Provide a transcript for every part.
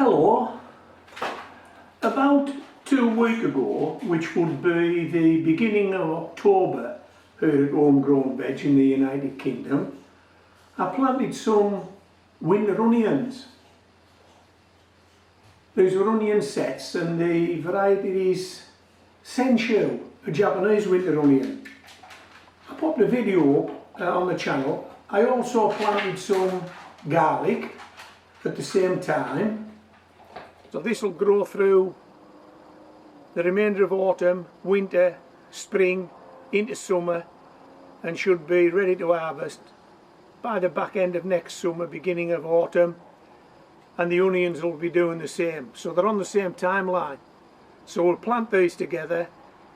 Hello. About 2 weeks ago, which would be the beginning of October here at Homegrown Veg in the United Kingdom, I planted some winter onions. These were onion sets and the variety is Senshyu, a Japanese winter onion. I popped a video up on the channel. I also planted some garlic at the same time. So this will grow through the remainder of autumn, winter, spring, into summer, and should be ready to harvest by the back end of next summer, beginning of autumn, and the onions will be doing the same. So they're on the same timeline. So we'll plant these together,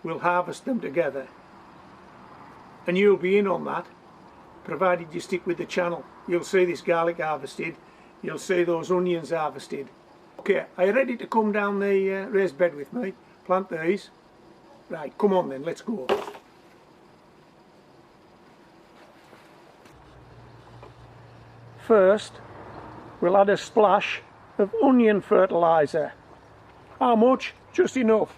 we'll harvest them together, and you'll be in on that, provided you stick with the channel. You'll see this garlic harvested, you'll see those onions harvested. Okay, are you ready to come down the raised bed with me? Plant these. Right, come on then, let's go. First, we'll add a splash of onion fertiliser. How much? Just enough.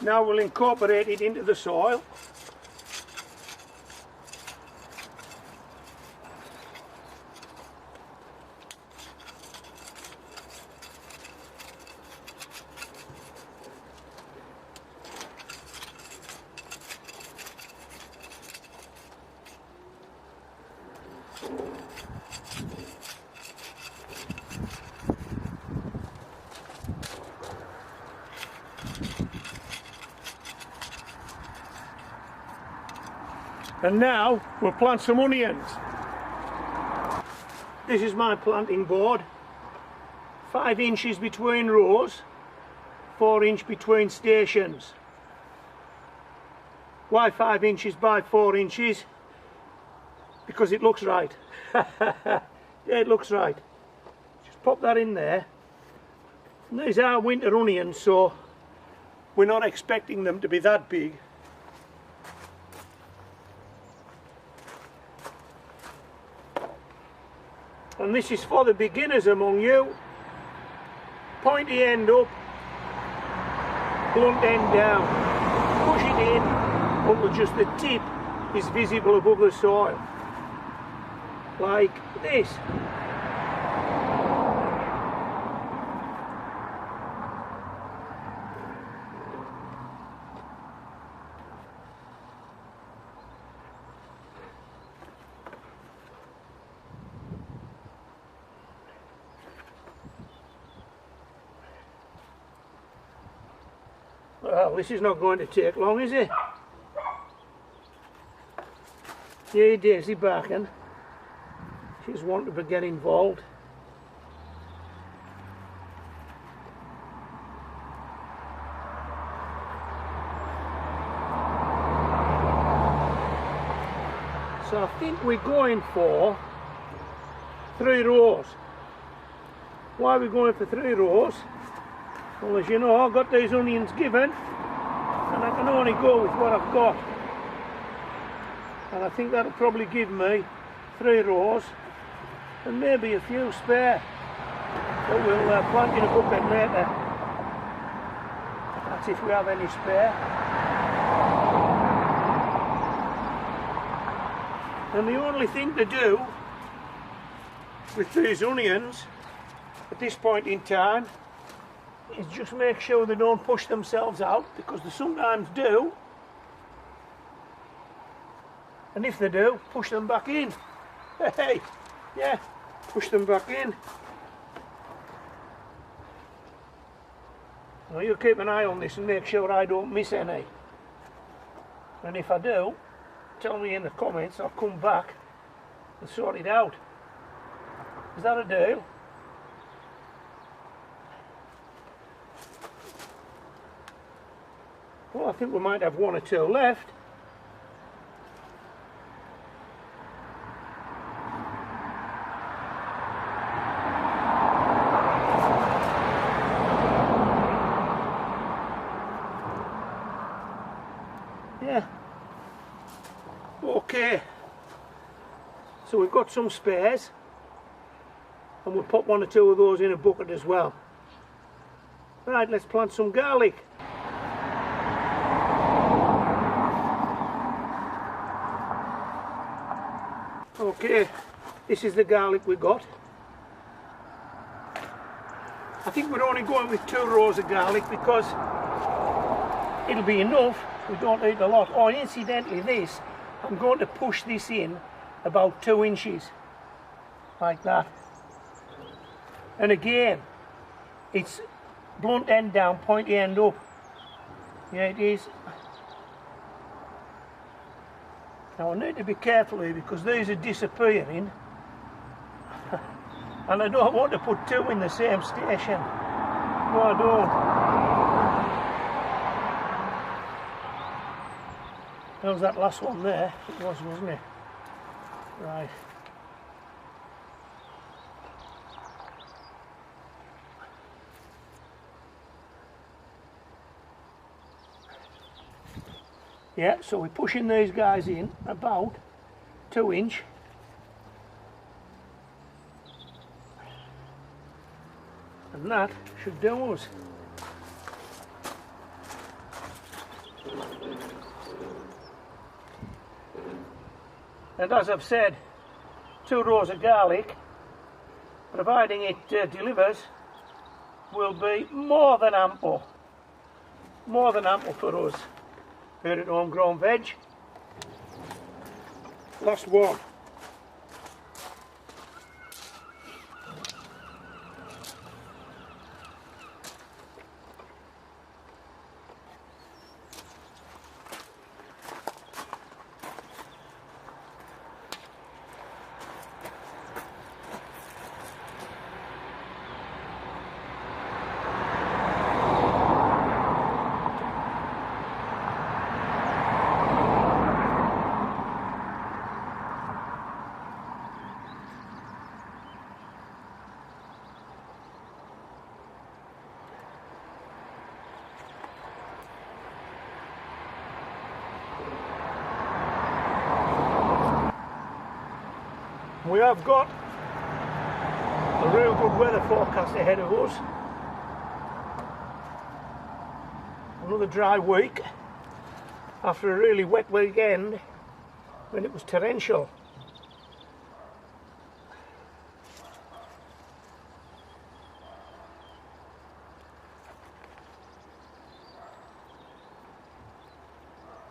Now we'll incorporate it into the soil. And now we'll plant some onions. This is my planting board. 5 inches between rows, 4 inch between stations. Why 5 inches by 4 inches? Because it looks right. Yeah, it looks right. Just pop that in there. And these are winter onions, so we're not expecting them to be that big. And this is for the beginners among you. Pointy end up, blunt end down. Push it in until just the tip is visible above the soil. Like this. Well, this is not going to take long, is it? Yeah, Daisy barking. She's wanting to get involved. So I think we're going for 3 rows. Why are we going for 3 rows? Well, as you know, I've got these onions given and I can only go with what I've got, and I think that'll probably give me 3 rows and maybe a few spare, but we'll plant in a bucket later. That's if we have any spare. And the only thing to do with these onions at this point in time is just make sure they don't push themselves out, because they sometimes do, and if they do, push them back in. Hey, yeah, push them back in. Now you keep an eye on this and make sure I don't miss any. And if I do, tell me in the comments, I'll come back and sort it out. Is that a deal? Well, I think we might have one or two left. Yeah. Okay. So we've got some spares, and we'll pop one or two of those in a bucket as well. Right, let's plant some garlic. Okay, this is the garlic we got. I think we're only going with 2 rows of garlic because it'll be enough. We don't need a lot. Oh, incidentally, this, I'm going to push this in about 2 inches, like that. And again, it's blunt end down, pointy end up. Yeah, it is. Now I need to be careful here because these are disappearing and I don't want to put 2 in the same station. No, I don't. That was that last one there. It was, wasn't it? Right. Yeah, so we're pushing these guys in about 2 inch. And that should do us. And as I've said, 2 rows of garlic, providing it delivers, will be more than ample. More than ample for us here at Homegrown Veg. Last one. We have got a real good weather forecast ahead of us. Another dry week after a really wet weekend when it was torrential.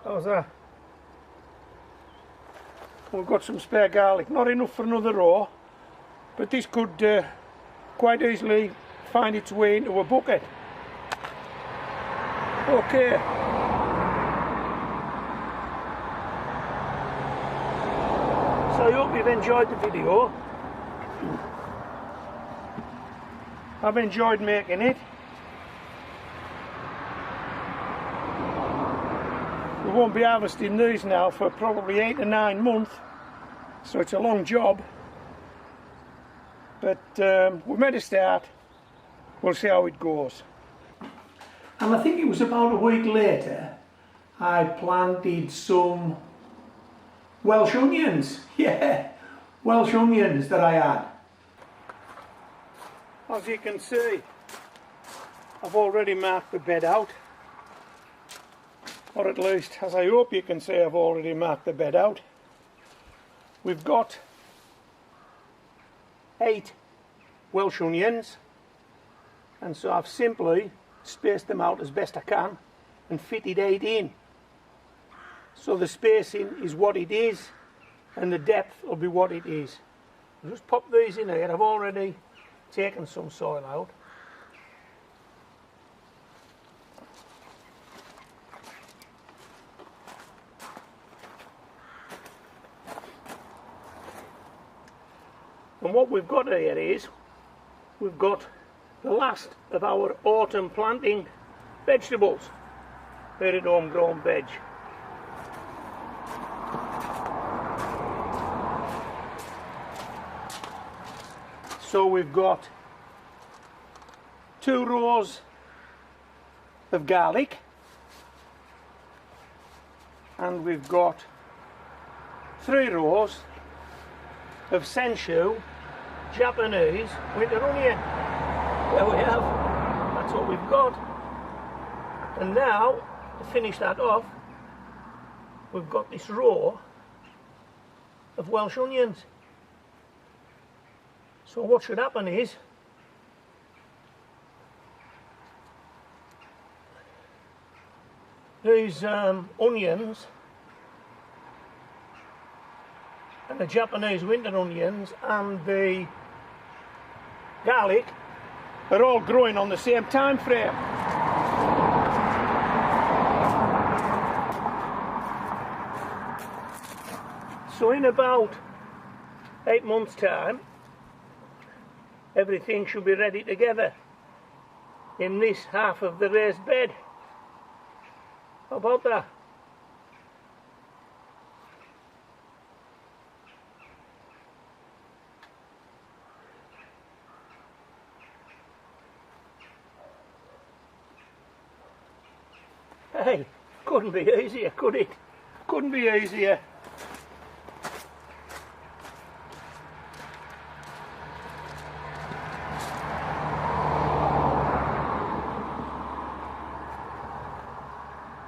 How's that? We've got some spare garlic, not enough for another row, but this could quite easily find its way into a bucket. Okay. So I hope you've enjoyed the video. I've enjoyed making it. We won't be harvesting these now for probably 8 to 9 months, so it's a long job, but we made a start. We'll see how it goes. And I think it was about a week later I planted some Welsh onions. Yeah, Welsh onions that I had. As you can see, I've already marked the bed out. Or at least, as I hope you can see, I've already marked the bed out. We've got 8 Welsh onions, and so I've simply spaced them out as best I can and fitted 8 in. So the spacing is what it is and the depth will be what it is. I'll just pop these in here. I've already taken some soil out. And what we've got here is, we've got the last of our autumn planting vegetables here at Homegrown Veg. So we've got 2 rows of garlic, and we've got 3 rows of Senshyu Japanese winter onion. There we have, that's what we've got. And now, to finish that off, we've got this row of Welsh onions. So what should happen is, these onions and the Japanese winter onions and the garlic are all growing on the same time frame. So in about 8 months' time, everything should be ready together in this half of the raised bed. How about that? Hey, couldn't be easier, could it? Couldn't be easier.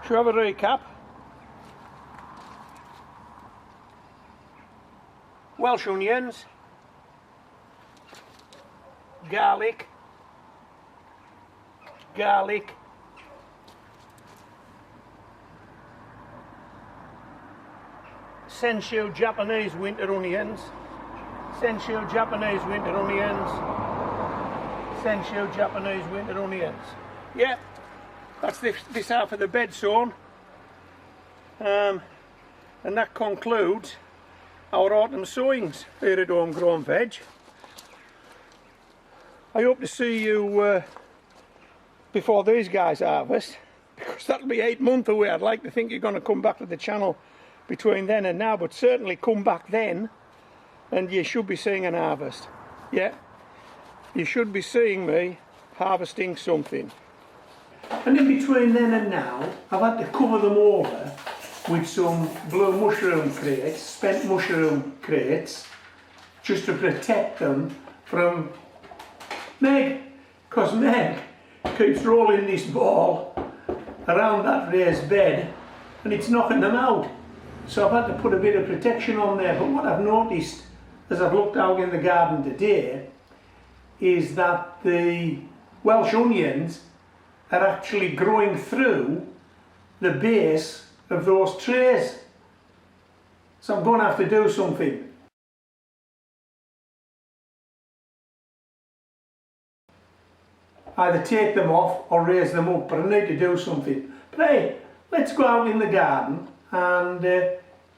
Shall we have a recap? Welsh onions, garlic, Senshyu Japanese winter onions, Senshyu Japanese winter onions, Senshyu Japanese winter onions. Yeah, that's this half of the bed sown, and that concludes our autumn sowings here at Homegrown Veg. I hope to see you before these guys harvest, because that'll be 8 months away. I'd like to think you're going to come back to the channel between then and now, but certainly come back then and you should be seeing an harvest. Yeah, you should be seeing me harvesting something. And in between then and now, I've had to cover them over with some blue mushroom crates, spent mushroom crates, just to protect them from Meg, because Meg keeps rolling this ball around that raised bed and it's knocking them out. So I've had to put a bit of protection on there. But what I've noticed as I've looked out in the garden today is that the Welsh onions are actually growing through the base of those trays. So I'm going to have to do something. Either take them off or raise them up, but I need to do something. But hey, let's go out in the garden and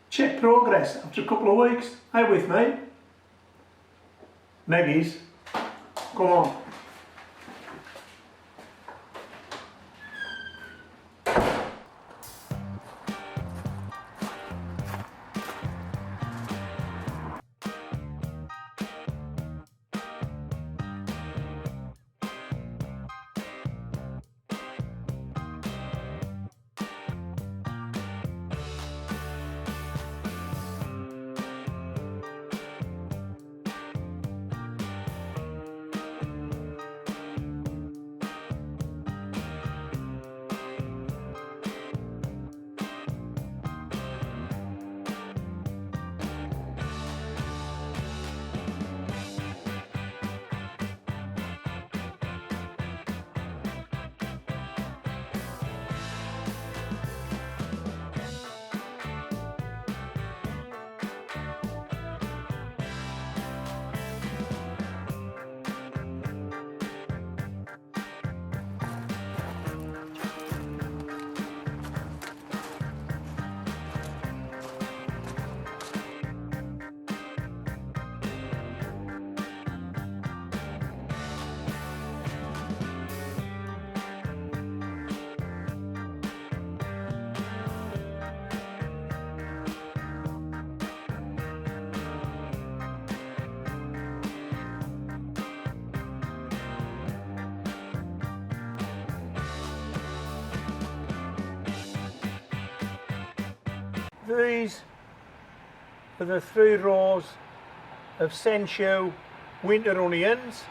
check progress after a couple of weeks. Are you with me? Meggies, come on. These are the 3 rows of Senshyu Winter Onions.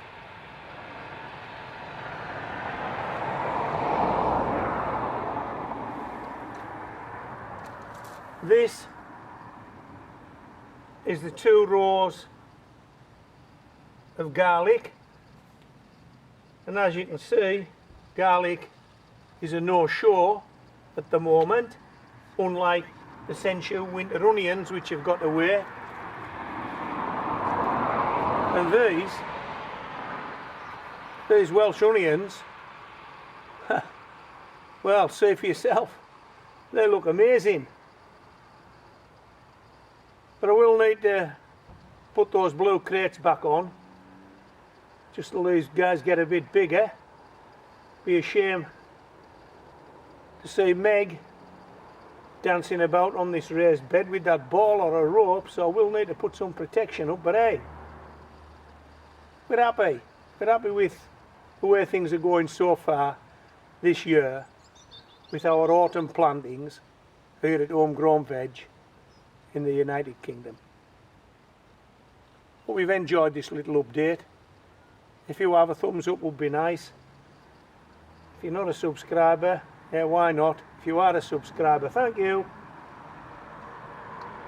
This is the 2 rows of garlic, and as you can see, garlic is a no-show at the moment, unlike the Senshyu Winter Onions, which have got away. And these Welsh Onions, well, see for yourself, they look amazing. But I will need to put those blue crates back on, just till these guys get a bit bigger. Be a shame to see Meg dancing about on this raised bed with that ball or a rope, so we'll need to put some protection up. But hey, we're happy with the way things are going so far this year with our autumn plantings here at Homegrown Veg in the United Kingdom. Hope you've enjoyed this little update. If you have, a thumbs up would be nice. If you're not a subscriber, yeah, why not? If you are a subscriber, thank you.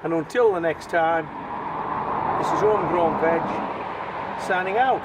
And until the next time, this is Homegrown Veg signing out.